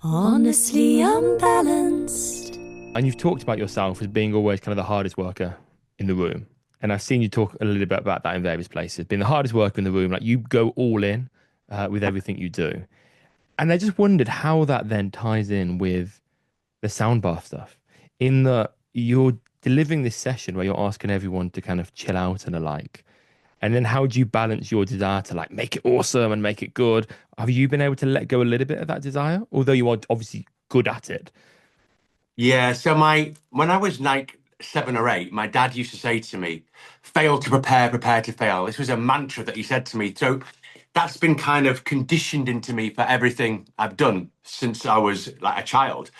Honestly unbalanced. And you've talked about yourself as being always kind of the hardest worker in the room. And I've seen you talk a little bit about that in various places, being the hardest worker in the room. Like you go all in with everything you do. And I just wondered how that then ties in with the sound bath stuff. In that you're delivering this session where you're asking everyone to kind of chill out and alike. And then how do you balance your desire to like make it awesome and make it good? Have you been able to let go a little bit of that desire? Although you are obviously good at it. Yeah, so when I was like 7 or 8, my dad used to say to me, fail to prepare, prepare to fail. This was a mantra that he said to me. So that's been kind of conditioned into me for everything I've done since I was like a child.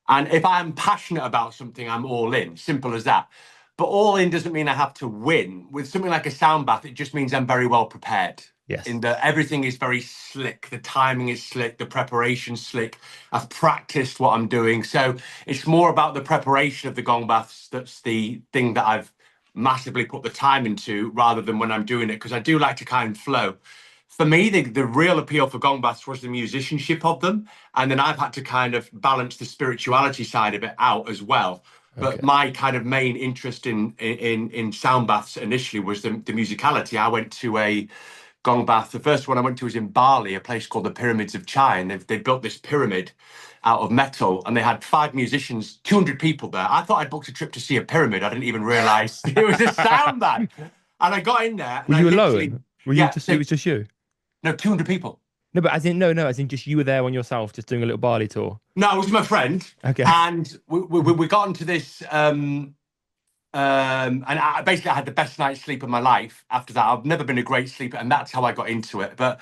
And if I'm passionate about something, I'm all in. Simple as that. But all in doesn't mean I have to win. With something like a sound bath, it just means I'm very well prepared. Yes. In that everything is very slick, the timing is slick, the preparation's slick. I've practiced what I'm doing. So it's more about the preparation of the gong baths. That's the thing that I've massively put the time into rather than when I'm doing it, because I do like to kind of flow. For me, the real appeal for gong baths was the musicianship of them. And then I've had to kind of balance the spirituality side of it out as well. But Okay. my kind of main interest in sound baths initially was the musicality. I went to a gong bath. The first one I went to was in Bali, a place called the Pyramids of Chai, and they built this pyramid out of metal, and they had 5 musicians, 200 people there. I thought I'd booked a trip to see a pyramid. I didn't even realise it was a sound bath. And I got in there, Were and I you literally, alone? Were you yeah, just, it so was just you? no, 200 people. No, but as in, no, no, as in just you were there on yourself, just doing a little Bali tour. No, it was my friend, Okay. and we got into this. And basically, I had the best night's sleep of my life after that. I've never been a great sleeper, and that's how I got into it. But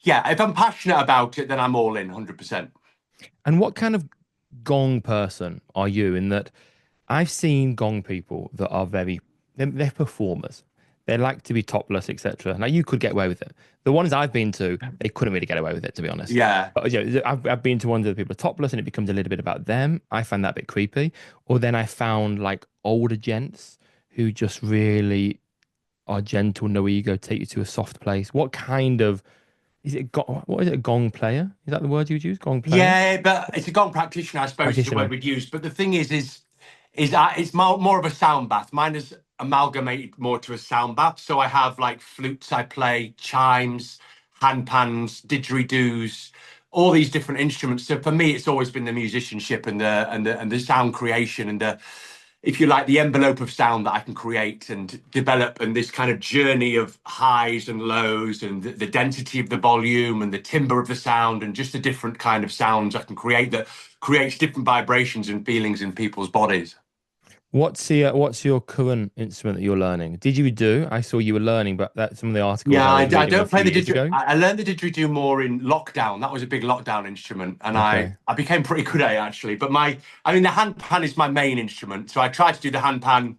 yeah, if I'm passionate about it, then I'm all in 100%. And what kind of gong person are you in that I've seen gong people that are they're performers. They like to be topless, etc. Now you could get away with it. The ones I've been to, they couldn't really get away with it, to be honest. Yeah. But I've been to ones where people are topless and it becomes a little bit about them. I find that a bit creepy. Or then I found like older gents who just really are gentle, no ego, take you to a soft place. What kind of what is it? A gong player? Is that the word you'd use? Gong player? Yeah, but it's a gong practitioner, I suppose, is the word Practitioner. we'd use. But the thing is that it's more of a sound bath. Mine is amalgamated more to a sound bath. So I have like flutes I play, chimes, handpans, didgeridoos, all these different instruments. So for me, it's always been the musicianship and the sound creation and the, if you like, the envelope of sound that I can create and develop, and this kind of journey of highs and lows, and the density of the volume and the timbre of the sound, and just the different kind of sounds I can create that creates different vibrations and feelings in people's bodies. What's your current instrument that you're learning? Did you do? I saw you were learning, but that some of the articles Yeah, I I, was I reading were a don't play few the years didgeridoo. ago. I learned the didgeridoo more in lockdown. That was a big lockdown instrument, and I Okay. I became pretty good at it actually. But I mean, the handpan is my main instrument, so I try to do the handpan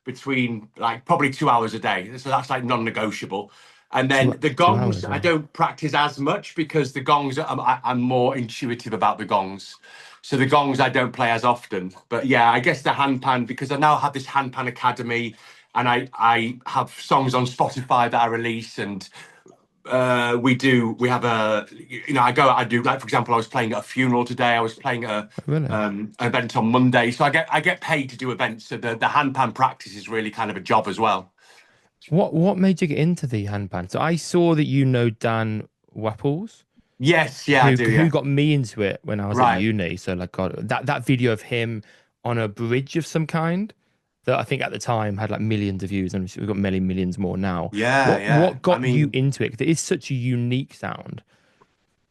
between like probably 2 hours a day. So that's like non-negotiable. And then the 2 hours, gongs, I wow. don't practice as much because the gongs, I'm more intuitive about the gongs. So the gongs I don't play as often. But yeah, I guess the handpan, because I now have this handpan academy, and I have songs on Spotify that I release, and we have a, I do, like, for example, I was playing at a funeral today. I was playing at Really? an event on Monday. So I get paid to do events. So the handpan practice is really kind of a job as well. What made you get into the handpan? So I saw that you know Dan Wapples, Yes, yeah, I do, who yeah. got me into it when I was at Right. uni. So like God, that video of him on a bridge of some kind that I think at the time had like millions of views, and we've got many millions more now. Yeah, What yeah. I got you mean, into it? 'Cause it is such a unique sound.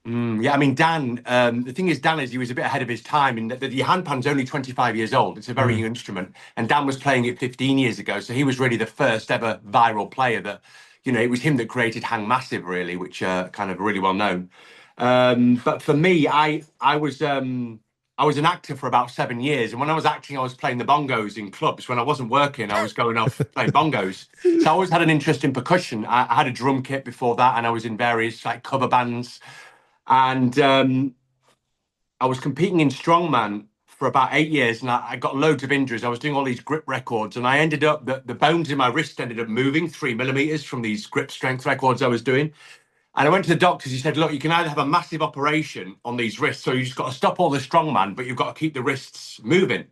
yeah, I mean, Dan, the thing is, Dan is he was a bit ahead of his time in that the handpan's only 25 years old. It's a very Mm. young instrument. And Dan was playing it 15 years ago. So he was really the first ever viral player that, it was him that created Hang Massive, really, which kind of really well known. But for me, I was an actor for about 7 years. And when I was acting, I was playing the bongos in clubs. When I wasn't working, I was going off playing bongos. So I always had an interest in percussion. I had a drum kit before that, and I was in various like cover bands. And I was competing in strongman for about 8 years, and I got loads of injuries. I was doing all these grip records, and I ended up the bones in my wrist ended up moving 3 millimeters from these grip strength records I was doing. And I went to the doctors. He said, look, you can either have a massive operation on these wrists, or you just got to stop all the strongman, but you've got to keep the wrists moving.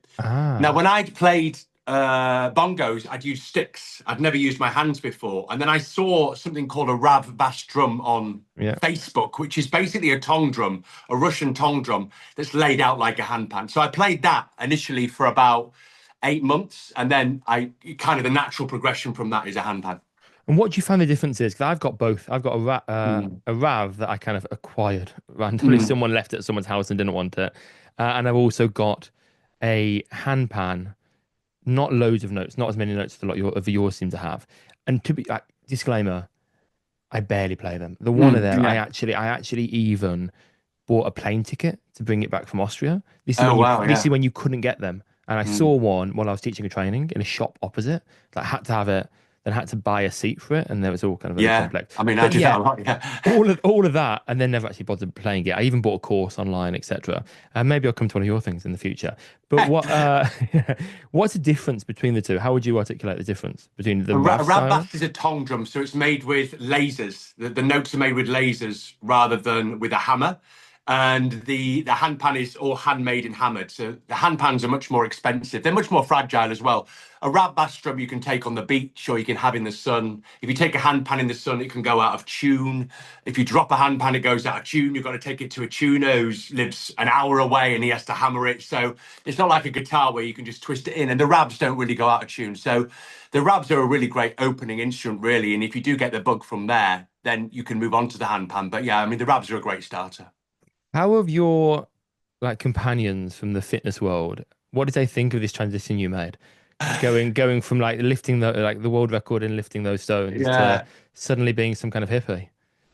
Now, Ah, when I'd played bongos, I'd used sticks. I'd never used my hands before. And then I saw something called a Rav bass drum on yeah. Facebook, which is basically a tong drum, a Russian tong drum that's laid out like a handpan. So I played that initially for about 8 months. And then I kind of the natural progression from that is a handpan. And what do you find the difference is? Because I've got both. I've got Mm. a Rav that I kind of acquired randomly. Mm. Someone left it at someone's house and didn't want it. And I've also got a handpan, not loads of notes, not as many notes as a lot of yours seem to have. And to be disclaimer, I barely play them. The one of them, Yeah. I actually even bought a plane ticket to bring it back from Austria. Oh, wow. This is Yeah. when you couldn't get them. And I Mm. saw one while I was teaching a training in a shop opposite. That had to have it, then had to buy a seat for it, and there was all kind of very Yeah. complex. I mean, I But do that yeah, a lot. Yeah. all of that, and then never actually bothered playing it. I even bought a course online, etc. And maybe I'll come to one of your things in the future. But what's the difference between the two? How would you articulate the difference between the A Rav rab style? bass is a tong drum, so it's made with lasers. The notes are made with lasers rather than with a hammer. And the handpan is all handmade and hammered. So the handpans are much more expensive. They're much more fragile as well. A rab bass drum you can take on the beach or you can have in the sun. If you take a handpan in the sun, it can go out of tune. If you drop a handpan, it goes out of tune. You've got to take it to a tuner who lives an hour away and he has to hammer it. So it's not like a guitar where you can just twist it in. And the rabs don't really go out of tune. So the rabs are a really great opening instrument, really. And if you do get the bug from there, then you can move on to the handpan. But yeah, I mean, the rabs are a great starter. How have your like companions from the fitness world, what did they think of this transition you made? Going from like lifting the world record in lifting those stones to Yeah. suddenly being some kind of hippie.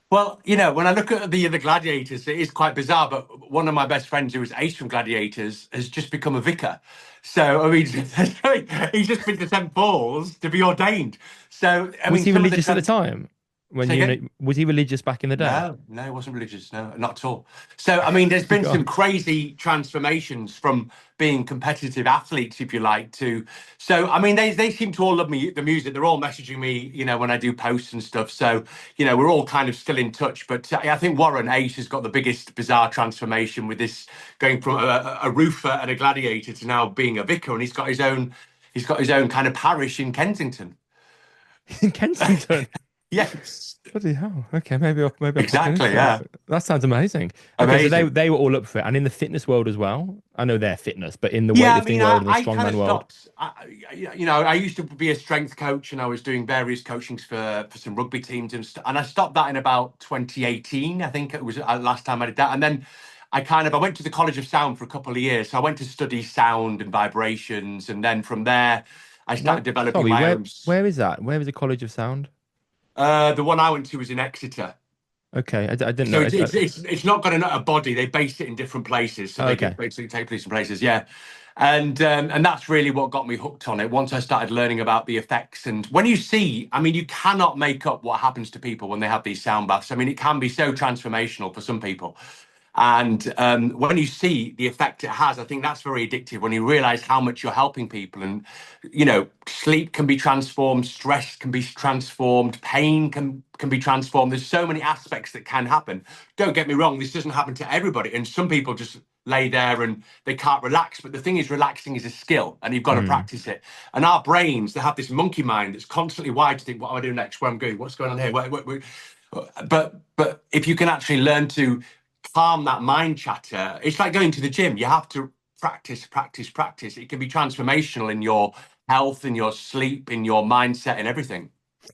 Well, when I look at the Gladiators, it is quite bizarre. But one of my best friends, who was Ace from Gladiators, has just become a vicar. So I mean, he's just been to St Paul's to be ordained. So I Was mean, he some of the religious at the time? When say again? was he religious back in the day? No, no, it wasn't religious. No, not at all. So, I mean, there's been some God. crazy transformations from being competitive athletes, if you like, to. So, I mean, they seem to all love me, the music. They're all messaging me, when I do posts and stuff. So, we're all kind of still in touch. But I think Warren Ace has got the biggest bizarre transformation with this going from a roofer and a gladiator to now being a vicar, and he's got his own kind of parish in Kensington. In Kensington. Yes, Bloody hell. Okay, maybe I'll pop into exactly. Yeah, that. That sounds amazing. Okay, so amazing. they were all up for it. And in the fitness world as well. I know they're fitness, but in the Yeah, I weightlifting mean, world and the I kind strongman of world. stopped. I used to be a strength coach, and I was doing various coachings for some rugby teams, and I stopped that in about 2018. I think it was last time I did that, and then I went to the College of Sound for a couple of years. So I went to study sound and vibrations, and then from there, I started What? developing Sorry, my own. where is that? Where is the College of Sound? The one I went to was in Exeter. Okay, I didn't So know. it's not got a body. They base it in different places, so Oh, they can okay. basically take place in places. Yeah, and that's really what got me hooked on it. Once I started learning about the effects, and when you see, I mean, you cannot make up what happens to people when they have these sound baths. I mean, it can be so transformational for some people. And when you see the effect it has, I think that's very addictive when you realize how much you're helping people. And, sleep can be transformed, stress can be transformed, pain can be transformed. There's so many aspects that can happen. Don't get me wrong, this doesn't happen to everybody. And some people just lay there and they can't relax. But the thing is, relaxing is a skill and you've got to Hmm. practice it. And our brains, they have this monkey mind that's constantly wired to think, what do I do next? Where I'm going? What's going on here? But if you can actually learn to calm that mind chatter, it's like going to the gym. You have to practice, practice, practice. It can be transformational in your health, in your sleep, in your mindset, and everything.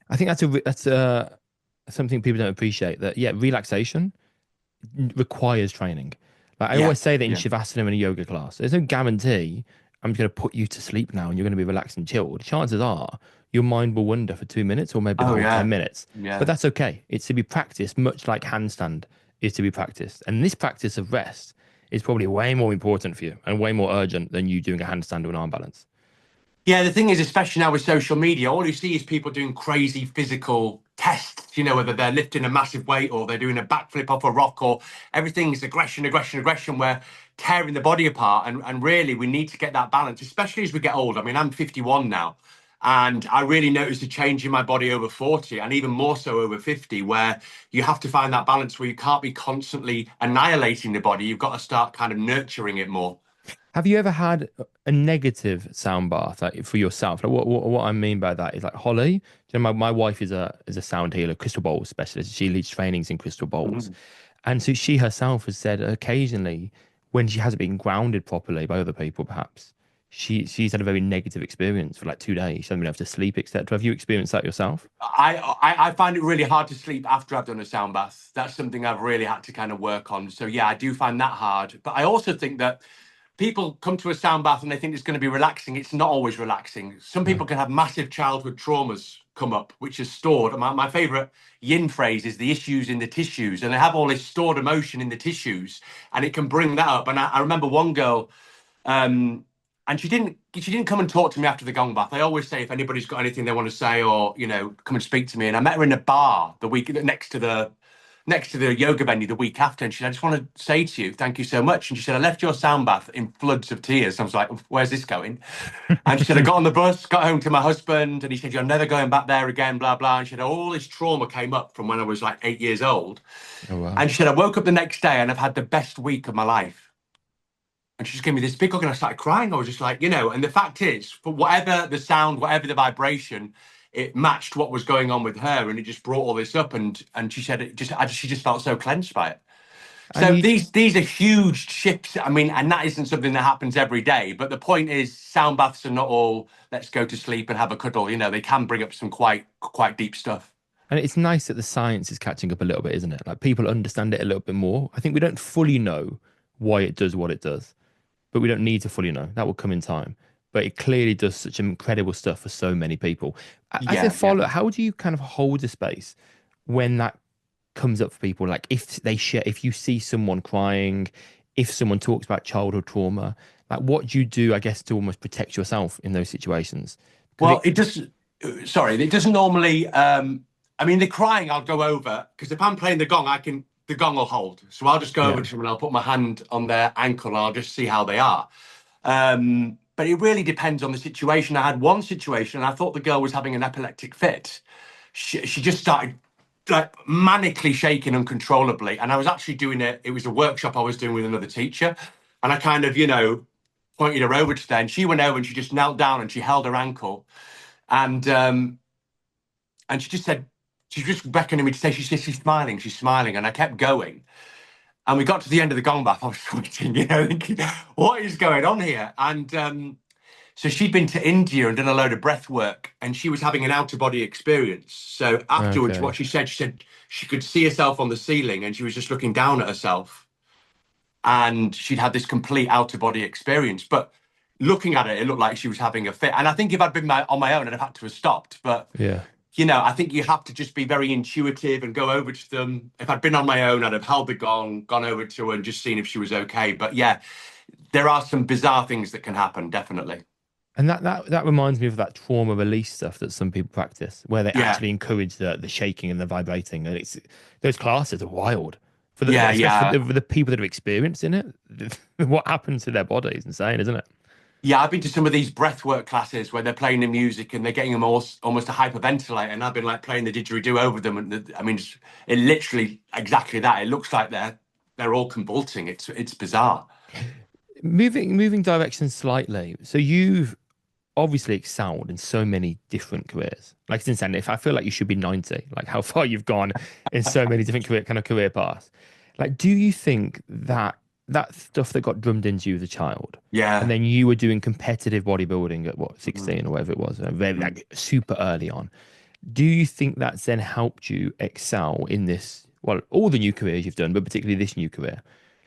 I think that's something people don't appreciate. That yeah, relaxation requires training. Like I Yeah, always say that in yeah. Shavasana in a yoga class, there's no guarantee I'm just going to put you to sleep now and you're going to be relaxed and chilled. Chances are your mind will wander for 2 minutes or maybe the Oh, whole yeah, 10 minutes. But yeah. that's okay. It's to be practiced, much like handstand is to be practiced. And this practice of rest is probably way more important for you and way more urgent than you doing a handstand or an arm balance. Yeah, the thing is, especially now with social media, all you see is people doing crazy physical tests, whether they're lifting a massive weight or they're doing a backflip off a rock, or everything's aggression, aggression, aggression, where tearing the body apart. And really, we need to get that balance, especially as we get older. I mean, I'm 51 now. And I really noticed a change in my body over 40 and even more so over 50, where you have to find that balance where you can't be constantly annihilating the body. You've got to start kind of nurturing it more. Have you ever had a negative sound bath, like, for yourself? Like, what I mean by that is, like, Holly. You know, my wife is a sound healer, crystal bowl specialist. She leads trainings in crystal bowls, Mhm. and so she herself has said occasionally when she hasn't been grounded properly by other people, perhaps she's had a very negative experience for like 2 days. She hasn't been able to sleep, etc. Have you experienced that yourself? I find it really hard to sleep after I've done a sound bath. That's something I've really had to kind of work on. So yeah, I do find that hard. But I also think that people come to a sound bath and they think it's going to be relaxing. It's not always relaxing. Some No. people can have massive childhood traumas come up, which is stored. My favorite yin phrase is the issues in the tissues, and they have all this stored emotion in the tissues, and it can bring that up. And I remember one girl, and she didn't come and talk to me after the gong bath. I always say if anybody's got anything they want to say, or come and speak to me. And I met her in a bar the week next to the yoga venue the week after, and she said, I just want to say to you, thank you so much. And she said, I left your sound bath in floods of tears. I was like, where's this going? And she said, I got on the bus, got home to my husband, and he said, you're never going back there again, blah, blah. And she said, all this trauma came up from when I was like 8 years old. Oh wow. And she said, I woke up the next day and I've had the best week of my life. And she just gave me this big hug and I started crying. I was just like, and the fact is, for whatever the sound, whatever the vibration, it matched what was going on with her, and it just brought all this up. And she said she just felt so cleansed by it. And So you, these are huge shifts. I mean, and that isn't something that happens every day. But the point is, sound baths are not all let's go to sleep and have a cuddle. They can bring up some quite deep stuff. and it's nice that the science is catching up a little bit, isn't it? Like, people understand it a little bit more. I think we don't fully know why it does what it does, but we don't need to fully know. That will come in time. But it clearly does such incredible stuff for so many people. As a Yeah, yeah. follower, how do you kind of hold the space when that comes up for people? Like, if they share, if you see someone crying, if someone talks about childhood trauma, like, what do you do, I guess, to almost protect yourself in those situations? Because Well, it does. Sorry, it doesn't normally. I mean, the crying, I'll go over because if I'm playing the gong, the gong will hold. So I'll just go over yeah, to them and I'll put my hand on their ankle and I'll just see how they are. But it really depends on the situation. I had one situation and I thought the girl was having an epileptic fit. She just started like manically shaking uncontrollably, and I was actually doing it. It was a workshop I was doing with another teacher, and I kind of, pointed her over to there, and she went over and she just knelt down and she held her ankle, and and she just said, she's just beckoning me to say, she's smiling, and I kept going, and we got to the end of the gong bath. I was sweating, thinking, what is going on here? And so she'd been to India and done a load of breath work, and she was having an out of body experience. So afterwards, okay. what she said she could see herself on the ceiling, and she was just looking down at herself, and she'd had this complete out of body experience. But looking at it, it looked like she was having a fit. And I think if I'd been on my own, I'd have had to have stopped. But Yeah. I think you have to just be very intuitive and go over to them. If I'd been on my own, I'd have held the gong, gone over to her and just seen if she was okay. But yeah, there are some bizarre things that can happen, definitely. And that reminds me of that trauma release stuff that some people practice, where they Yeah, actually encourage the shaking and the vibrating, and it's those classes are wild for yeah, especially yeah. for the people that are experiencing it. What happens to their body is insane, isn't it? Yeah, I've been to some of these breathwork classes where they're playing the music and they're getting them almost to hyperventilate, and I've been like playing the didgeridoo over them, and I mean, it literally exactly that. It looks like they're all convulsing. It's bizarre. Moving direction slightly. So you've obviously excelled in so many different careers. Like, it's insane. If I feel like you should be 90, like how far you've gone in so many different career paths. Like, do you think that that stuff that got drummed into you as a child, and Yeah. then you were doing competitive bodybuilding at what, 16 or Mm. whatever it was, very Mm. like super early on. Do you think that's then helped you excel in this, well, all the new careers you've done, but particularly this new career?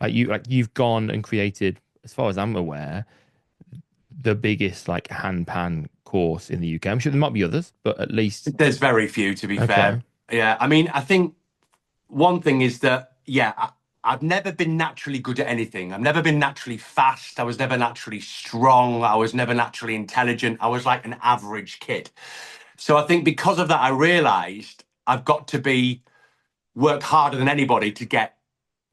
You've gone and created, as far as I'm aware, the biggest like hand pan course in the UK. I'm sure there might be others, but at least There's very few, to be fair. okay. Yeah, I mean, I think one thing is that, yeah, I've never been naturally good at anything. I've never been naturally fast. I was never naturally strong. I was never naturally intelligent. I was like an average kid. So I think because of that, I realized I've got to work harder than anybody to get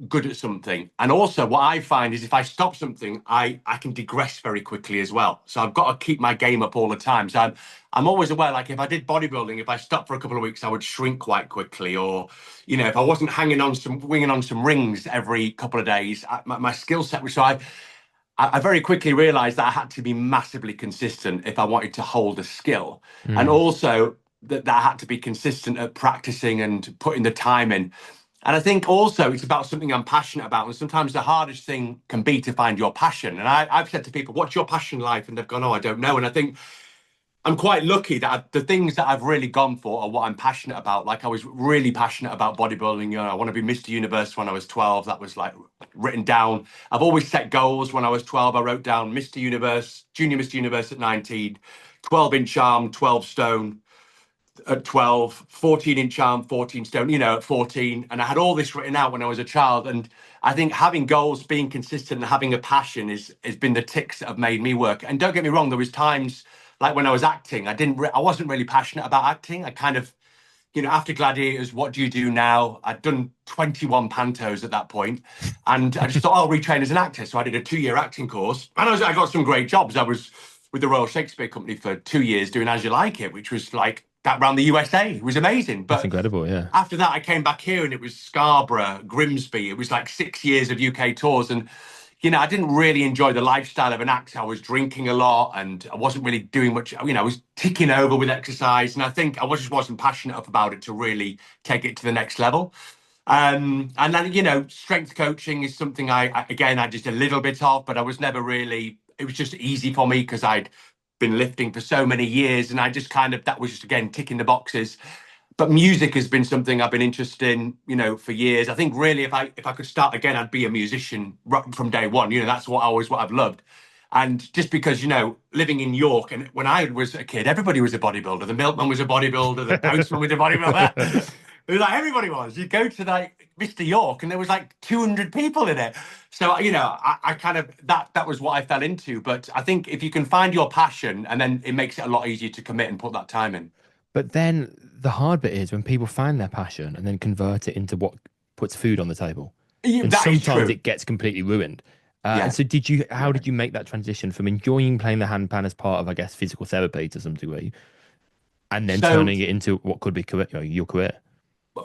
good at something. And also what I find is if I stop something, I can digress very quickly as well. So I've got to keep my game up all the time. So I'm always aware, like if I did bodybuilding, if I stopped for a couple of weeks, I would shrink quite quickly. Or, you know, if I wasn't winging on some rings every couple of days, my skill set was, so I very quickly realized that I had to be massively consistent if I wanted to hold a skill. And also that I had to be consistent at practicing and putting the time in. And I think also it's about something I'm passionate about. And sometimes the hardest thing can be to find your passion. And I've said to people, what's your passion life? And they've gone, oh, I don't know. And I think I'm quite lucky that the things that I've really gone for are what I'm passionate about. Like I was really passionate about bodybuilding. You know, I want to be Mr. Universe when I was 12. That was like written down. I've always set goals. When I was 12, I wrote down Mr. Universe, Junior Mr. Universe at 19, 12-inch arm, 12 stone. At 12, 14-inch arm, 14 stone, you know, at 14. And I had all this written out when I was a child. And I think having goals, being consistent and having a passion has been the ticks that have made me work. And don't get me wrong, there was times like when I was acting, I wasn't really passionate about acting. I kind of, you know, after Gladiators, what do you do now? I'd done 21 pantos at that point, and I just thought, I'll retrain as an actor. So I did a 2-year acting course, and I got some great jobs. I was with the Royal Shakespeare Company for 2 years doing As You Like It, which was like that around the USA. It was amazing. But That's incredible, yeah. after that, I came back here, and it was Scarborough, Grimsby. It was like 6 years of UK tours, and you know, I didn't really enjoy the lifestyle of an actor. I was drinking a lot and I wasn't really doing much. You know, I was ticking over with exercise. And I think just wasn't passionate enough about it to really take it to the next level. And then, you know, strength coaching is something I just a little bit of, but I was never really, it was just easy for me because I'd been lifting for so many years. And I just that was just, again, ticking the boxes. But music has been something I've been interested in, you know, for years. I think really if I could start again, I'd be a musician right from day one. You know, that's what I've loved. And just because, you know, living in York, and when I was a kid, everybody was a bodybuilder. The milkman was a bodybuilder. The postman was a bodybuilder. It was like everybody was. You go to like Mr. York, and there was like 200 people in it. So, you know, I kind of that was what I fell into. But I think if you can find your passion, and then it makes it a lot easier to commit and put that time in. But then the hard bit is when people find their passion and then convert it into what puts food on the table. Yeah, and that is sometimes true. it gets completely ruined. Yeah. And so how did you make that transition from enjoying playing the handpan as part of, I guess, physical therapy to some degree, and then turning it into what could be your career?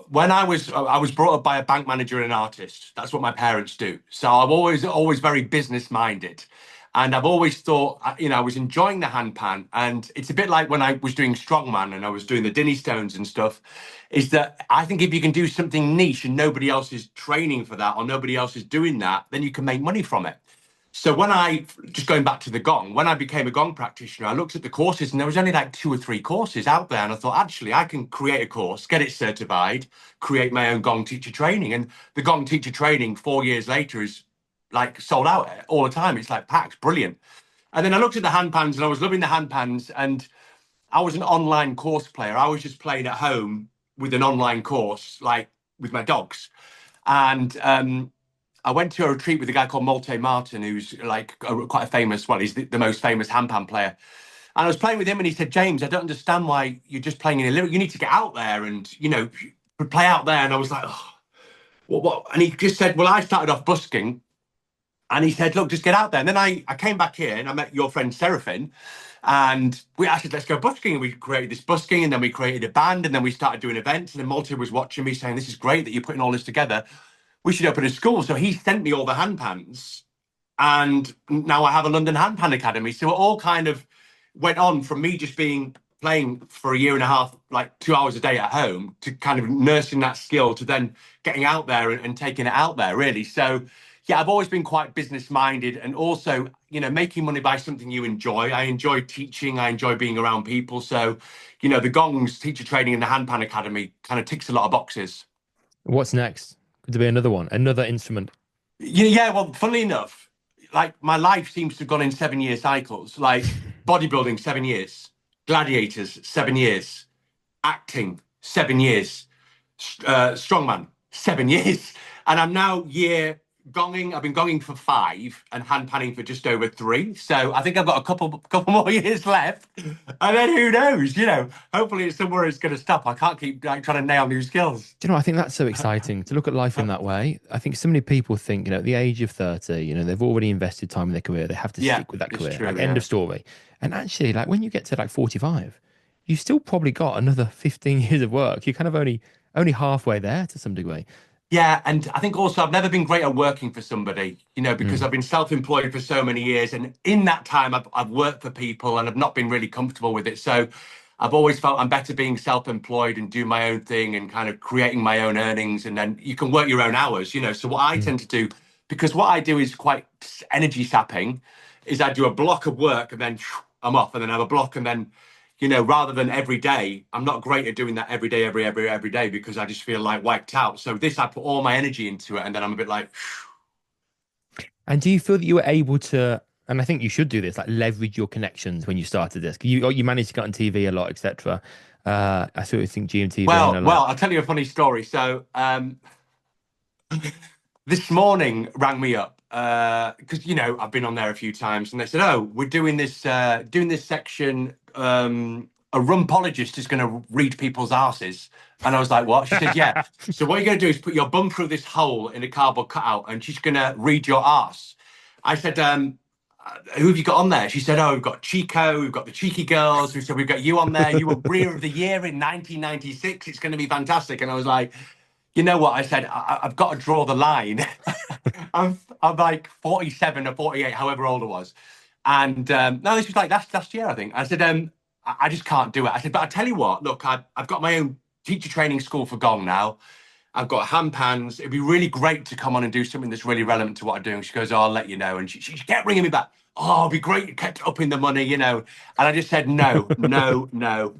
When I was brought up by a bank manager and an artist. That's what my parents do. So I'm always very business minded. And I've always thought, you know, I was enjoying the handpan. And it's a bit like when I was doing strongman and I was doing the Dinny Stones and stuff, is that I think if you can do something niche and nobody else is training for that or nobody else is doing that, then you can make money from it. So just going back to the gong, when I became a gong practitioner, I looked at the courses and there was only like 2 or 3 courses out there. And I thought, actually, I can create a course, get it certified, create my own gong teacher training. And the gong teacher training 4 years later is like sold out all the time. It's like packed, brilliant. And then I looked at the handpans and I was loving the handpans. And I was an online course player. I was just playing at home with an online course, like with my dogs. And I went to a retreat with a guy called Malte Martin, who's like quite a famous, well, he's the most famous handpan player. And I was playing with him and he said, James, I don't understand why you're just playing in a little, you need to get out there and, you know, play out there. And I was like, oh, what? And he just said, well, I started off busking. And he said, look, just get out there. And then I came back here and I met your friend Seraphin. And I said, let's go busking. And we created this busking and then we created a band and then we started doing events. And then Malte was watching me saying, this is great that you're putting all this together. We should open a school. So he sent me all the handpans. And now I have a London Handpan Academy. So it all kind of went on from me just playing for a year and a half, like 2 hours a day at home, to kind of nursing that skill, to then getting out there and taking it out there, really. So, yeah, I've always been quite business minded and also, you know, making money by something you enjoy. I enjoy teaching. I enjoy being around people. So, you know, the gongs, teacher training and the Handpan Academy kind of ticks a lot of boxes. What's next? Could there be another one, another instrument? Yeah, well, funnily enough, like my life seems to have gone in 7-year cycles, like bodybuilding, 7 years, gladiators, 7 years, acting, 7 years, strongman, 7 years. And I'm now year I've been gonging for 5 and hand panning for just over 3. So I think I've got a couple more years left. And then who knows, hopefully it's somewhere it's going to stop. I can't keep trying to nail new skills. Do you know, I think that's so exciting to look at life in that way. I think so many people think, at the age of 30, they've already invested time in their career. They have to stick with that career. True, end of story. And actually, like when you get to like 45, you still probably got another 15 years of work. You're kind of only halfway there to some degree. Yeah, and I think also I've never been great at working for somebody, because I've been self-employed for so many years. And in that time, I've worked for people and I've not been really comfortable with it. So I've always felt I'm better being self-employed and do my own thing and kind of creating my own earnings. And then you can work your own hours, So what I tend to do, because what I do is quite energy sapping, is I do a block of work and then I'm off, and then I have a block, and then rather than every day, I'm not great at doing that every day, every day, because I just feel like wiped out. So this, I put all my energy into it, and then I'm a bit like. And do you feel that you were able to, and I think you should do this, like leverage your connections when you started this? You managed to get on TV a lot, etc. I sort of think GMTV. Well, I'll tell you a funny story. So this morning rang me up because I've been on there a few times, and they said, "Oh, we're doing this section. A rumpologist is going to read people's arses." And I was like, "What?" She said, "Yeah. So what you're going to do is put your bum through this hole in a cardboard cutout, and she's going to read your arse." I said, "Who have you got on there?" She said, "Oh, we've got Chico, we've got the Cheeky Girls." We said, "We've got you on there. You were Rear of the Year in 1996. It's going to be fantastic." And I was like, "You know what?" I said, I've got to draw the line. I'm like 47 or 48, however old I was. And no, this was like last year, I think. I said, I just can't do it. I said, but I tell you what, look, I've got my own teacher training school for gong now. I've got hand pans. It'd be really great to come on and do something that's really relevant to what I'm doing. She goes, "Oh, I'll let you know." And she kept ringing me back. "Oh, it'd be great. You kept upping the money, And I just said, no, no, no.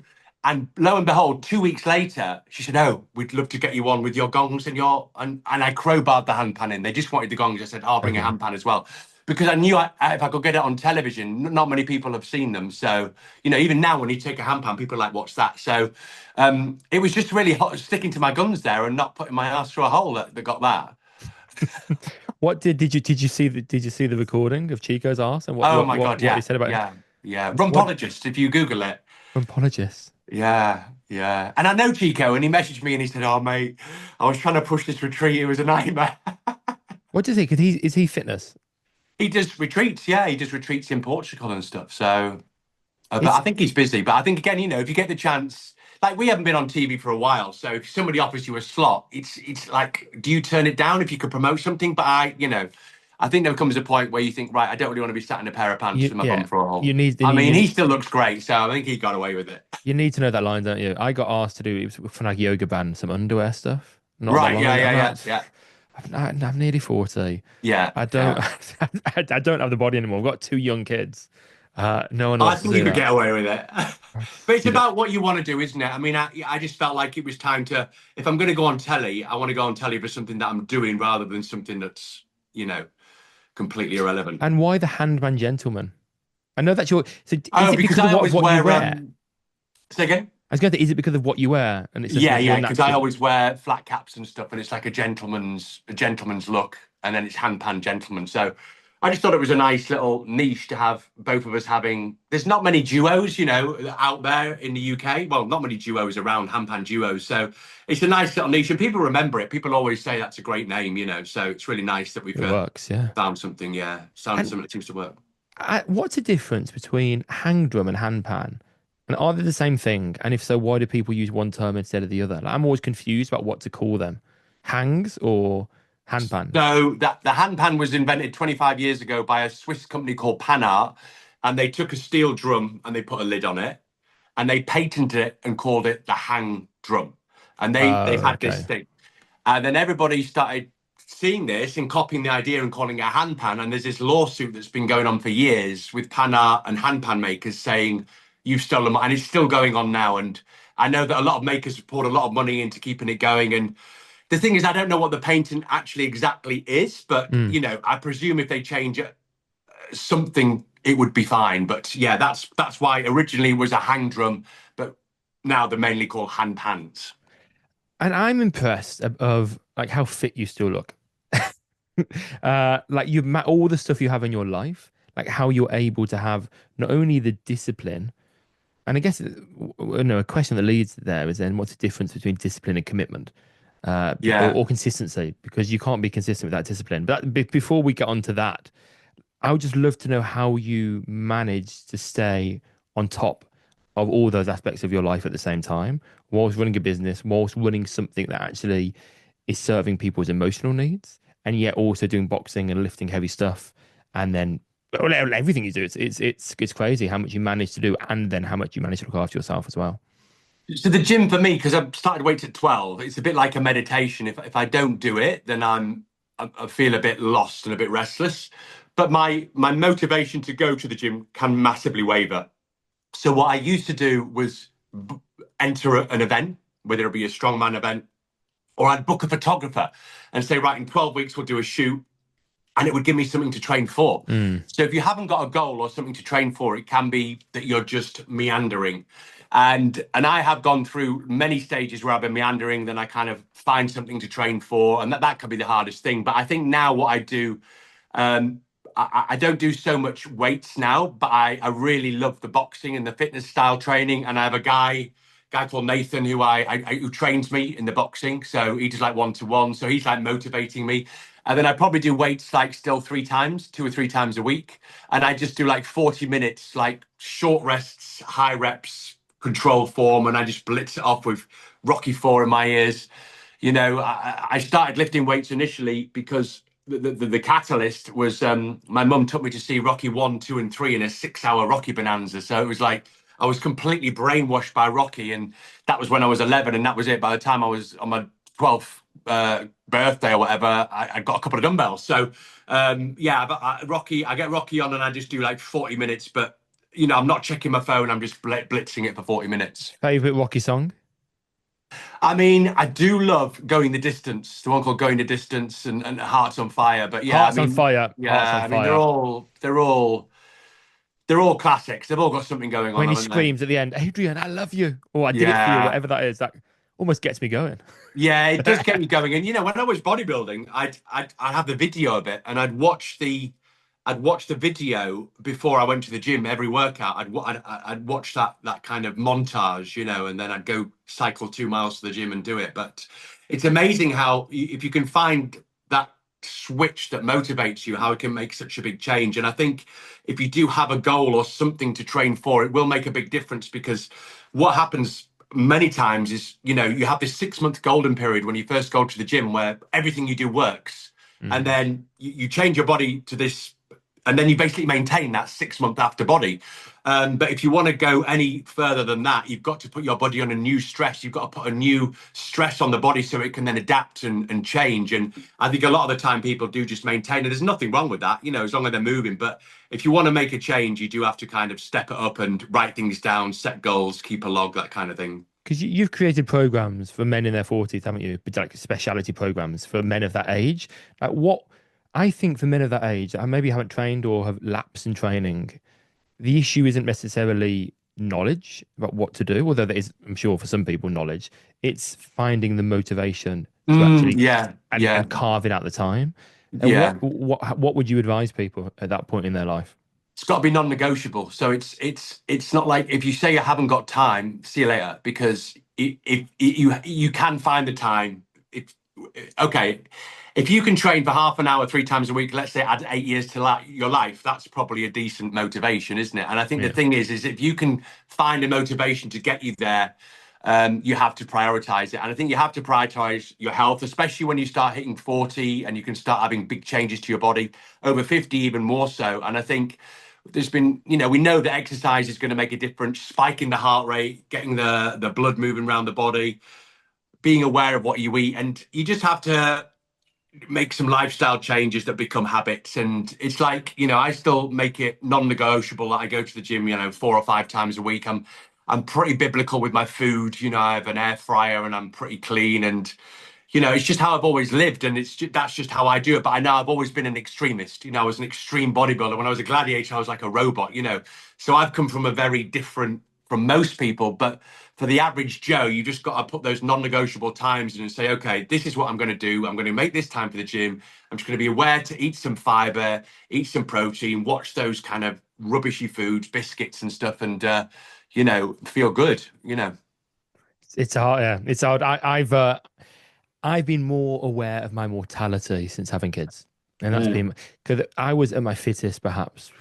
And lo and behold, 2 weeks later, she said, "Oh, we'd love to get you on with your gongs and and I crowbarred the hand pan in. They just wanted the gongs. I said, "I'll bring a hand pan as well." Because I knew if I could get it on television, not many people have seen them. So, even now when you take a hand pan, people are like, "What's that?" So it was just really hot, sticking to my guns there and not putting my ass through a hole that got that. What did you see the recording of Chico's arse and what my God, what he said about it? Yeah. Rumpologist, if you Google it. Rumpologist. Yeah. And I know Chico, and he messaged me and he said, "Oh, mate, I was trying to push this retreat. It was a nightmare." What does he? Because is he fitness? He does retreats. Yeah, he does retreats in Portugal and stuff. So, but I think he's busy. But I think again, if you get the chance, like we haven't been on TV for a while, so if somebody offers you a slot, it's like, do you turn it down if you could promote something? But I think there comes a point where you think, right, I don't really want to be sat in a pair of pants with my bum for a hole. He still looks great, so I think he got away with it. You need to know that line, don't you? I got asked to do it was for like yoga band, some underwear stuff. Right? Yeah. I'm nearly 40. Yeah. I don't. Yeah. I don't have the body anymore. I've got 2 young kids. No one I else. think you could get away with it. But it's about what you want to do, isn't it? I mean, I just felt like it was time to, if I'm going to go on telly, I want to go on telly for something that I'm doing rather than something that's, completely irrelevant. And why the handman gentleman? I know that's your. So is it because I always what you wear? Say again? I was going to say, is it because of what you wear? And it's yeah, because I always wear flat caps and stuff, and it's like a gentleman's look, and then it's hand pan gentleman. So I just thought it was a nice little niche to have both of us having. There's not many duos, out there in the UK. Well, not many duos around, hand pan duos. So it's a nice little niche, and people remember it. People always say that's a great name, So it's really nice that we've found something. Yeah, something that seems to work. What's the difference between hang drum and hand pan? And are they the same thing? And if so, why do people use one term instead of the other? Like, I'm always confused about what to call them. Hangs or hand pan? So the hand pan was invented 25 years ago by a Swiss company called Panart, and they took a steel drum and they put a lid on it, and they patented it and called it the hang drum. And they had this thing. And then everybody started seeing this and copying the idea and calling it a hand pan. And there's this lawsuit that's been going on for years with Panart and hand pan makers saying, "You've stolen," and it's still going on now. And I know that a lot of makers have poured a lot of money into keeping it going. And the thing is, I don't know what the patent actually exactly is, but I presume if they change it, something, it would be fine. But yeah, that's why originally it was a hang drum, but now they're mainly called hand pans. And I'm impressed of like how fit you still look. Like you've met all the stuff you have in your life, like how you're able to have not only the discipline, and I guess a question that leads there is then what's the difference between discipline and commitment, Yeah. or consistency? Because you can't be consistent without discipline. But before we get on to that, I would just love to know how you manage to stay on top of all those aspects of your life at the same time, whilst running a business, whilst running something that actually is serving people's emotional needs, and yet also doing boxing and lifting heavy stuff, and then well, everything you do. It's crazy how much you manage to do, and then how much you manage to look after yourself as well. So the gym for me, because I've started weights at 12, it's a bit like a meditation. If I don't do it, then I feel a bit lost and a bit restless. But my motivation to go to the gym can massively waver. So what I used to do was enter an event, whether it be a strongman event, or I'd book a photographer and say, right, in 12 weeks we'll do a shoot, and it would give me something to train for. Mm. So if you haven't got a goal or something to train for, it can be that you're just meandering. And I have gone through many stages where I've been meandering, then I kind of find something to train for, and that can be the hardest thing. But I think now what I do, um, I don't do so much weights now, but I really love the boxing and the fitness style training. And I have a guy called Nathan who trains me in the boxing. So he does like 1-to-1. So he's like motivating me. And then I probably do weights like still 3 times, 2 or 3 times a week. And I just do like 40 minutes, like short rests, high reps, control form. And I just blitz it off with Rocky 4 in my ears. You know, I started lifting weights initially because the catalyst was my mum took me to see Rocky 1, 2, and 3 in a 6-hour Rocky Bonanza. So it was like I was completely brainwashed by Rocky, and that was when I was 11, and that was it. By the time I was on my 12th birthday or whatever, I got a couple of dumbbells. So yeah, but I get Rocky on, and I just do like 40 minutes. But you know, I'm not checking my phone. I'm just blitzing it for 40 minutes. Favorite Rocky song? I mean, I do love Going the Distance, the one called Going the Distance and Hearts on Fire. But yeah, I Hearts on mean, Fire. Hearts yeah, on I mean, they're Fire. all they're all they're all classics. They've all got something going on, When he haven't they? screams at the end, Adrian, I love you, or I did it for you, Yeah, whatever that is, that almost gets me going. yeah, it does get you going. And you know, when I was bodybuilding, I'd have the video of it, and I'd watch the video before I went to the gym. Every workout, I'd watch that kind of montage, you know, and then I'd go cycle 2 miles to the gym and do it. But it's amazing how if you can find that switch that motivates you, how it can make such a big change. And I think if you do have a goal or something to train for, it will make a big difference, because what happens many times is, you know, you have this 6-month golden period when you first go to the gym where everything you do works, and Mm. then you change your body to this, and then you basically maintain that 6 month after body. But if you want to go any further than that, you've got to put your body on a new stress. You've got to put a new stress on the body so it can then adapt and change. And I think a lot of the time people do just maintain, and there's nothing wrong with that, you know, as long as they're moving. But if you want to make a change, you do have to kind of step it up and write things down, set goals, keep a log, that kind of thing. Because you've created programs for men in their 40s, haven't you? Like speciality programs for men of that age. Like what I think for men of that age that maybe haven't trained or have lapsed in training, the issue isn't necessarily knowledge about what to do, although there is, I'm sure, for some people, knowledge. It's finding the motivation to actually Yeah, yeah, and carving out the time. And yeah. what would you advise people at that point in their life? It's got to be non-negotiable. So it's not like if you say you haven't got time, see you later, because if you can find the time. If okay, if you can train for half an hour 3 times a week, let's say add 8 years to your life, that's probably a decent motivation, isn't it? And I think the Yeah. thing is if you can find a motivation to get you there, you have to prioritize it. And I think you have to prioritize your health, especially when you start hitting 40 and you can start having big changes to your body. Over 50, even more so. And I think there's been, you know, we know that exercise is going to make a difference, spiking the heart rate, getting the blood moving around the body, being aware of what you eat. And you just have to make some lifestyle changes that become habits. And it's like, you know, I still make it non-negotiable that I go to the gym, you know, 4 or 5 times a week. I'm pretty biblical with my food. You know, I have an air fryer and I'm pretty clean, and you know, it's just how I've always lived, and that's just how I do it. But I know I've always been an extremist. You know, I was an extreme bodybuilder. When I was a gladiator, I was like a robot. You know, so I've come from a very different from most people. But for the average Joe, you just got to put those non-negotiable times in and say, okay, this is what I'm going to do. I'm going to make this time for the gym. I'm just going to be aware to eat some fiber, eat some protein, watch those kind of rubbishy foods, biscuits and stuff, and feel good. It's hard. Yeah, it's hard. I've been more aware of my mortality since having kids, and that's been because I was at my fittest perhaps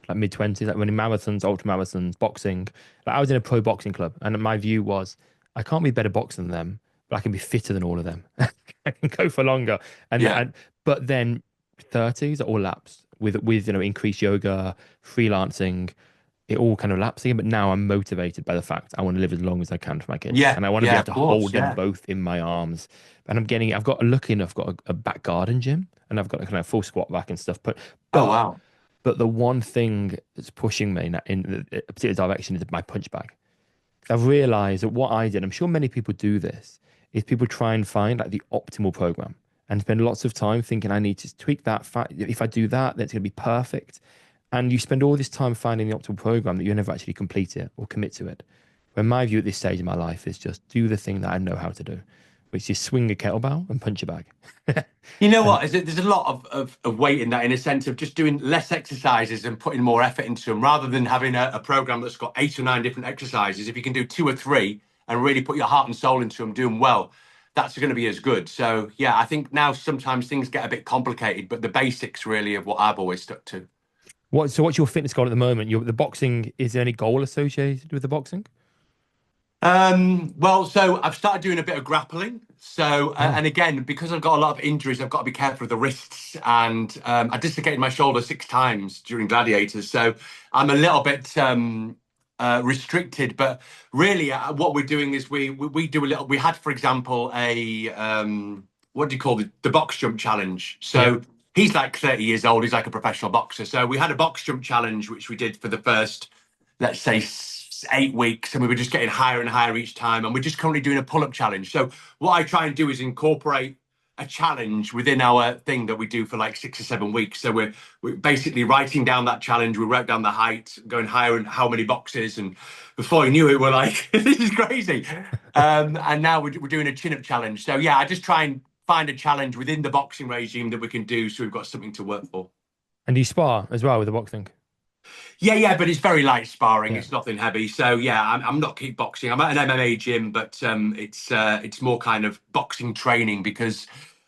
like mid-20s, like running marathons, ultra marathons, boxing. Like I was in a pro boxing club, and my view was I can't be a better boxer than them, but I can be fitter than all of them. I can go for longer. But then 30s are all lapsed with increased yoga, freelancing. It all kind of lapsed again. But now I'm motivated by the fact I want to live as long as I can for my kids, and I want to be able to hold them both in my arms. And I've got a back garden gym, and I've got a kind of full squat rack and stuff. But wow. But the one thing that's pushing me in a particular direction is my punch bag. I've realized that what I did, I'm sure many people do this, is people try and find like the optimal program and spend lots of time thinking I need to tweak that. If I do that, then it's going to be perfect. And you spend all this time finding the optimal program that you never actually complete it or commit to it. When my view at this stage of my life is just do the thing that I know how to do, which is swing a kettlebell and punch a bag. You know what? There's a lot of weight in that, in a sense of just doing less exercises and putting more effort into them, rather than having a program that's got 8 or 9 different exercises. If you can do 2 or 3 and really put your heart and soul into them, doing well, that's going to be as good. So yeah, I think now sometimes things get a bit complicated, but the basics really of what I've always stuck to. So what's your fitness goal at the moment? The boxing, is there any goal associated with the boxing? Well, so I've started doing a bit of grappling. So, and again, because I've got a lot of injuries, I've got to be careful of the wrists. And I dislocated my shoulder 6 times during Gladiators. So I'm a little bit restricted. But really, what we're doing is we do a little. We had, for example, a what do you call the box jump challenge? So he's like 30 years old. He's like a professional boxer. So we had a box jump challenge, which we did for the first, let's say, 8 weeks, and we were just getting higher and higher each time. And we're just currently doing a pull-up challenge. So what I try and do is incorporate a challenge within our thing that we do for like 6 or 7 weeks. So we're basically writing down that challenge. We wrote down the height, going higher and how many boxes. And before you knew it, we're like, this is crazy. And now we're doing a chin-up challenge. So yeah, I just try and find a challenge within the boxing regime that we can do, so we've got something to work for. And do you spar as well with the boxing? Yeah, but it's very light sparring. It's nothing heavy. So yeah, I'm not kickboxing. I'm at an MMA gym, but it's more kind of boxing training because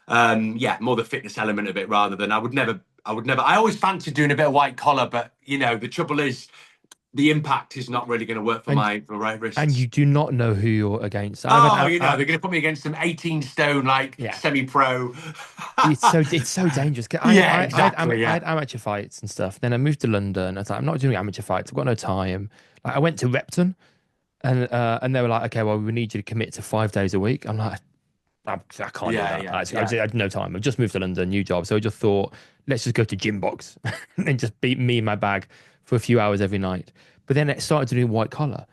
more the fitness element of it, rather than I would never. I always fancied doing a bit of white collar, but the trouble is the impact is not really going to work for my right wrist. And you do not know who you're against. They're going to put me against some 18 stone semi-pro. it's so dangerous. Exactly. I had amateur fights and stuff. Then I moved to London. I was like, I'm not doing amateur fights. I've got no time. Like, I went to Repton, and they were like, okay, well, we need you to commit to 5 days a week. I'm like, I can't do that. I had no time. I've just moved to London, new job. So I just thought, let's just go to gym box and just beat me in my bag for a few hours every night. But then it started to do white collar,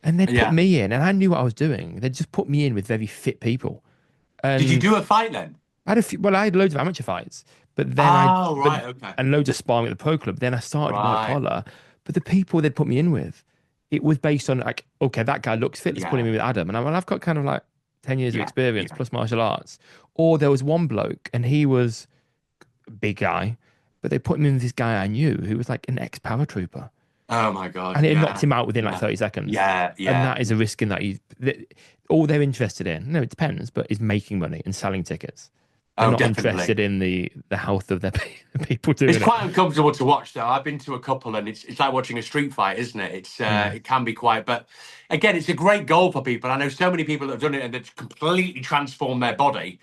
and they put me in, and I knew what I was doing. They just put me in with very fit people. And did you do a fight then? I had loads of amateur fights, but then and loads of sparring at the pro club. Then I started white collar, but the people they'd put me in with, it was based on like, okay, that guy looks fit. Let's put him in with Adam, and I've got kind of like 10 years of experience plus martial arts. Or there was one bloke, and he was a big guy, but they put him in with this guy I knew who was like an ex-paratrooper. Oh my God. And it knocked him out within like 30 seconds. Yeah. And that is a risk in that all they're interested in, no, it depends, but is making money and selling tickets. They're not interested in the health of their people doing it. It's quite uncomfortable to watch, though. I've been to a couple, and it's like watching a street fight, isn't it? It can be quite, but again, it's a great goal for people. I know so many people that have done it and they've completely transformed their body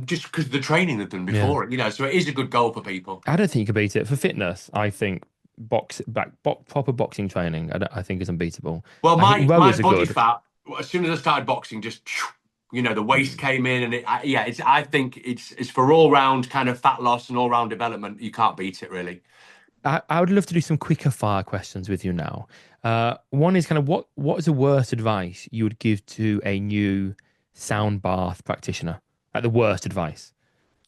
just because of the training they've done before. So it is a good goal for people. I don't think you can beat it for fitness. I think proper boxing training, I think is unbeatable. Well, my body fat, as soon as I started boxing, just the waist came in, and I think it's for all round kind of fat loss and all round development. You can't beat it, really. I would love to do some quicker fire questions with you now. One is kind of what is the worst advice you would give to a new sound bath practitioner? Like the worst advice,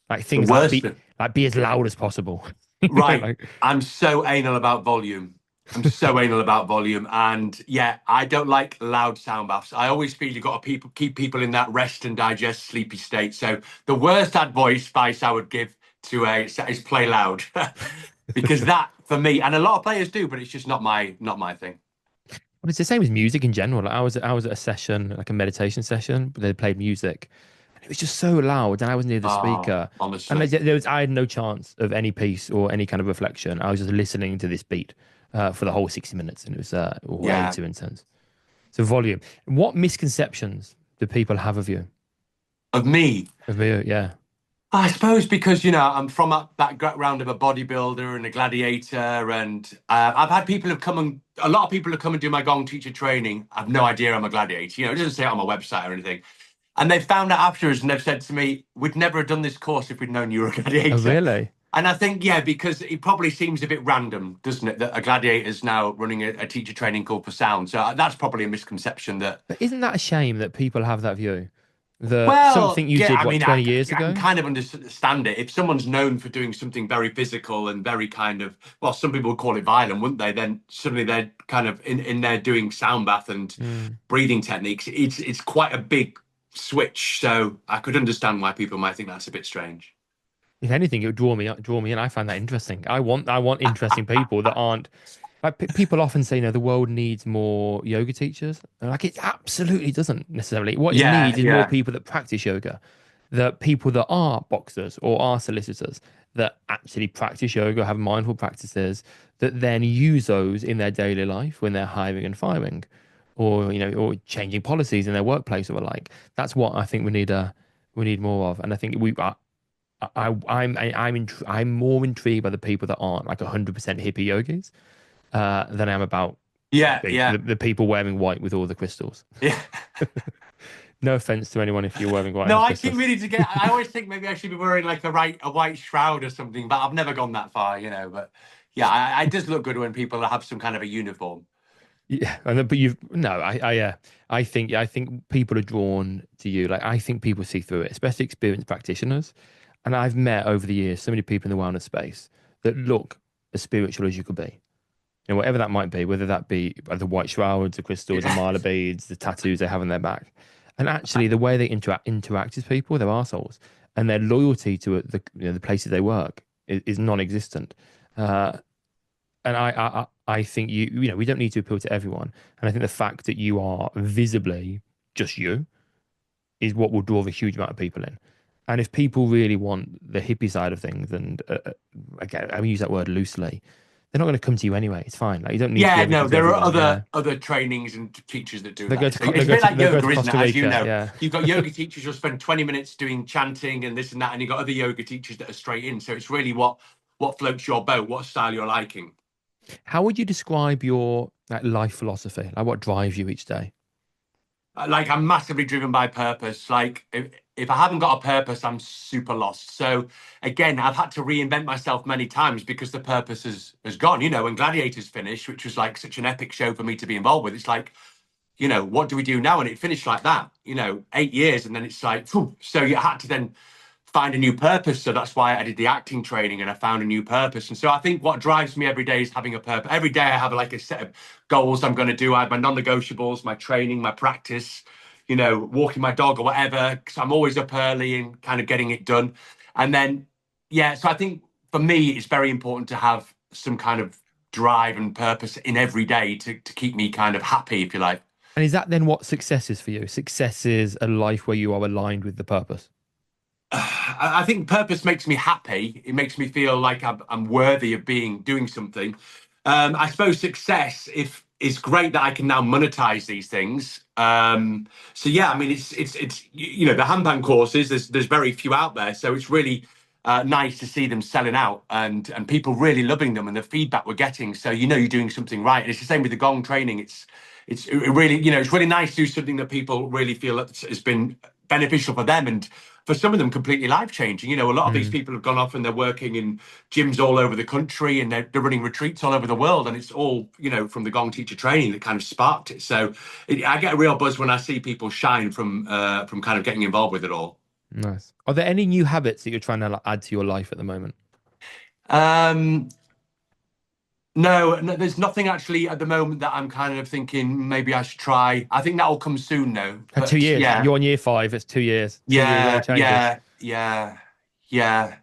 like things like be as loud as possible. Right. I'm so anal about volume. I'm so anal about volume, and yeah, I don't like loud sound baths. I always feel you've got to keep people in that rest and digest sleepy state. So the worst advice I would give to a is play loud, because that for me, and a lot of players do, but it's just not my thing. But it's the same as music in general. Like I was at a session, like a meditation session, but they played music, and it was just so loud, and I was near the Oh, speaker, and honestly, I had no chance of any peace or any kind of reflection. I was just listening to this beat for the whole 60 minutes, and it was way yeah, too intense. So volume. What misconceptions do people have of you? of me. Of me, yeah. I suppose because I'm from that background of a bodybuilder and a gladiator, and I've had people have come and a lot of people have come and do my gong teacher training. I've no idea I'm a gladiator. It doesn't say it on my website or anything. And they've found out afterwards, and they've said to me, "We'd never have done this course if we'd known you were a Oh, gladiator." really? And I think, yeah, because it probably seems a bit random, doesn't it, that a gladiator's now running a teacher training called for sound. So that's probably a misconception that. But isn't that a shame that people have that view? That Well, something you yeah, did, I what, mean, 20 years I can ago? kind of understand it. If someone's known for doing something very physical and very kind of, well, some people would call it violent, wouldn't they? Then suddenly they're kind of in there doing sound bath and Mm. breathing techniques. It's quite a big switch. So I could understand why people might think that's a bit strange. If anything, it would draw me in. I find that interesting. I want interesting people that aren't like people often say, the world needs more yoga teachers. And like it absolutely doesn't necessarily. What it Yeah, needs is more yeah. people that practice yoga, that people that are boxers or are solicitors that actually practice yoga, have mindful practices that then use those in their daily life when they're hiring and firing, or or changing policies in their workplace or the like. That's what I think we need more of. And I think I'm more intrigued by the people that aren't like 100% hippie yogis than I am about Yeah, yeah, the people wearing white with all the crystals. yeah. No offense to anyone if you're wearing white and No, have I keep crystals. meaning to get. I always think maybe I should be wearing like a white shroud or something, but I've never gone that far. But yeah, it does look good when people have some kind of a uniform. Yeah, but you've no, I think people are drawn to you. Like I think people see through it, especially experienced practitioners. And I've met over the years so many people in the wellness space that look as spiritual as you could be. Whatever that might be, whether that be the white shrouds, the crystals, the Yeah. mala beads, the tattoos they have on their back. And actually, the way they interact with people, they're assholes. And their loyalty to the places they work is non-existent. Uh, and I think we don't need to appeal to everyone. And I think the fact that you are visibly just you is what will draw a huge amount of people in. And if people really want the hippie side of things, and again, I use that word loosely, they're not going to come to you anyway. It's fine. Like you don't need to be Yeah, no, everything to there are everyone. Yeah, other trainings and teachers that do they that. go It's, to it's a bit like they go yoga, to isn't it? Costa As you Rica. know, Yeah, you've got yoga teachers who'll spend 20 minutes doing chanting and this and that, and you've got other yoga teachers that are straight in. So it's really what floats your boat, what style you're liking. how would you describe your life philosophy? Like what drives you each day? Like I'm massively driven by purpose. Like if I haven't got a purpose, I'm super lost. So again, I've had to reinvent myself many times because the purpose has gone. When Gladiators finished, which was like such an epic show for me to be involved with, it's like, what do we do now? And it finished like that, 8 years, and then it's like, phew. So you had to then find a new purpose. So that's why I did the acting training and I found a new purpose. And so I think what drives me every day is having a purpose. Every day I have like a set of goals I'm going to do. I have my non-negotiables, my training, my practice, walking my dog or whatever. Because I'm always up early and kind of getting it done. And then, yeah, so I think for me, it's very important to have some kind of drive and purpose in every day to keep me kind of happy, if you like. And is that then what success is for you? Success is a life where you are aligned with the purpose. I think purpose makes me happy. It makes me feel like I'm worthy of doing something. I suppose success, if is great that I can now monetize these things. So yeah, I mean, it's the handpan courses. There's very few out there, so it's really nice to see them selling out and people really loving them and the feedback we're getting. So you're doing something right. And it's the same with the gong training. It really it's really nice to do something that people really feel that has been beneficial for them and for some of them completely life changing. A lot of these Mm, people have gone off and they're working in gyms all over the country and they're running retreats all over the world, and it's all from the gong teacher training that kind of sparked it. So I get a real buzz when I see people shine from kind of getting involved with it all. nice. Are there any new habits that you're trying to add to your life at the moment? Um, No, no, there's nothing actually at the moment that I'm kind of thinking maybe I should try. I think that will come soon now. And 2 years. Yeah, You're on year 5. It's 2 years. 2 years, it all yeah, changes. yeah, yeah, yeah.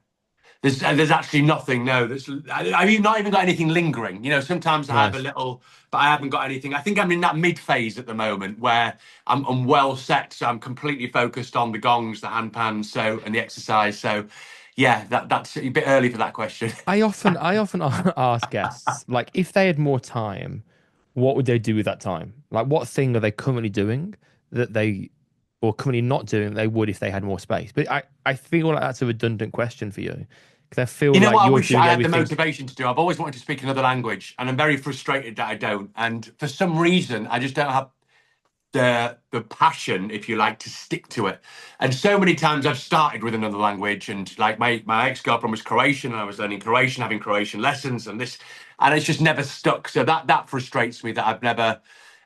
There's actually nothing. No, I've not even got anything lingering. You know, sometimes I have a Nice. little, but I haven't got anything. I think I'm in that mid phase at the moment where I'm well set, so I'm completely focused on the gongs, the hand pans, and the exercise. So, yeah, that's a bit early for that question. I often ask guests, like, if they had more time, what would they do with that time? Like, what thing are they currently doing that they, or currently not doing that they would if they had more space? But I feel like that's a redundant question for you because I feel You know like what I you're wish I doing had the everything. motivation to do? I've always wanted to speak another language, and I'm very frustrated that I don't. And for some reason, I just don't have the passion, if you like, to stick to it. And so many times I've started with another language, and like my ex-girlfriend was Croatian, and I was learning Croatian, having Croatian lessons, and it's just never stuck. So that frustrates me that I've never.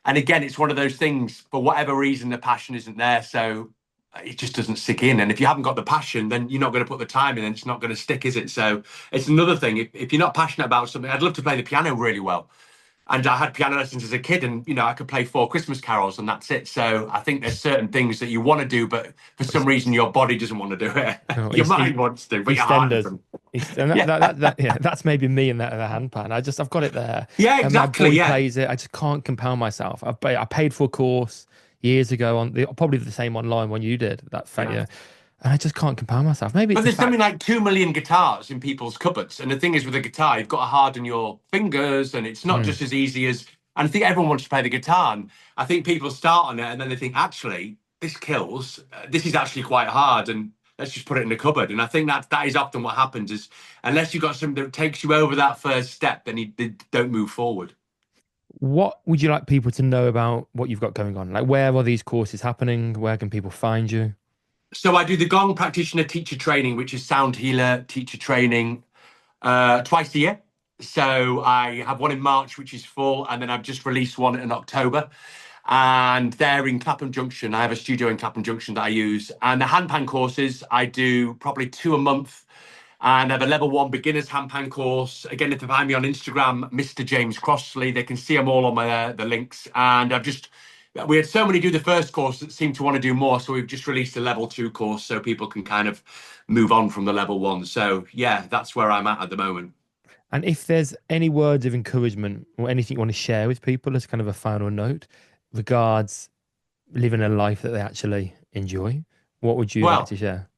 And again, it's one of those things. For whatever reason, the passion isn't there, so it just doesn't stick in. And if you haven't got the passion, then you're not going to put the time in, and it's not going to stick, is it? So it's another thing. If you're not passionate about something, I'd love to play the piano really well, and I had piano lessons as a kid, and I could play 4 Christmas carols, and that's it. So I think there's certain things that you want to do, but for some reason your body doesn't want to do it. No, Your mind wants to, but your heart EastEnders. doesn't. And Yeah, yeah, that's maybe me in that the handpan. I've got it there, yeah, and my exactly. boy Yeah, plays it. I just can't compel myself. I paid for a course years ago probably the same online one you did. yeah. Yeah, and I just can't compel myself. Maybe But it's the there's something fact. like 2 million guitars in people's cupboards, and the thing is, with a guitar, you've got to harden your fingers, and it's not Mm. just as easy as. And I think everyone wants to play the guitar, and I think people start on it, and then they think, actually, this kills. This is actually quite hard, and let's just put it in the cupboard. And I think that is often what happens is, unless you've got something that takes you over that first step, then they don't move forward. What would you like people to know about what you've got going on? Like, where are these courses happening? Where can people find you? So I do the Gong Practitioner Teacher Training, which is Sound Healer Teacher Training, twice a year. So I have one in March, which is full, and then I've just released one in October. And they're in Clapham Junction. I have a studio in Clapham Junction that I use. And the handpan courses, I do probably 2 a month. And I have a level 1 beginners handpan course. Again, if they find me on Instagram, Mr. James Crossley, they can see them all on my the links. And we had so many do the first course that seem to want to do more. So we've just released a level 2 course so people can kind of move on from the level 1. So yeah, that's where I'm at the moment. And if there's any words of encouragement or anything you want to share with people as kind of a final note regards living a life that they actually enjoy, what would you like Well, to share?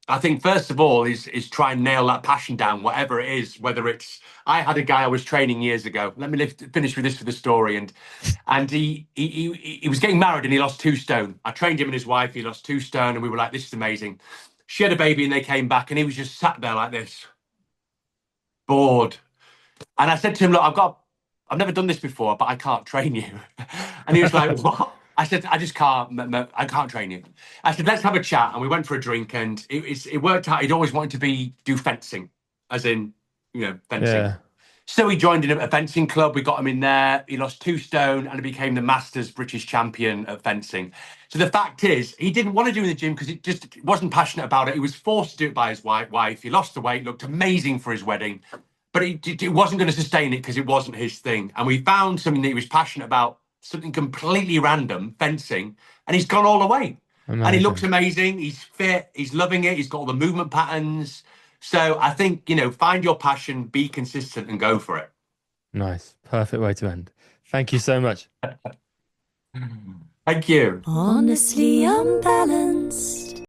I think first of all is try and nail that passion down, whatever it is. Whether it's I had a guy I was training years ago. Let me finish with this for the story, and he was getting married and he lost 2 stone. I trained him and his wife. He lost 2 stone, and we were like, this is amazing. She had a baby and they came back, and he was just sat there like this, bored. And I said to him, look, I've never done this before, but I can't train you. And he was like, what? I said, I just can't, I can't train you. I said, let's have a chat. And we went for a drink, and it worked out. He'd always wanted to do fencing, as in, fencing. Yeah. So he joined in a fencing club. We got him in there. He lost 2 stone and he became the Masters British champion at fencing. So the fact is, he didn't want to do it in the gym because it wasn't passionate about it. He was forced to do it by his wife. He lost the weight, looked amazing for his wedding, but it wasn't going to sustain it because it wasn't his thing. And we found something that he was passionate about, something completely random, fencing, and he's gone all the way. And he looks Amazing. amazing. He's fit. He's loving it. He's got all the movement patterns. So I think, find your passion, be consistent, and go for it. Nice. Perfect way to end. Thank you so much. Thank you. Honestly unbalanced.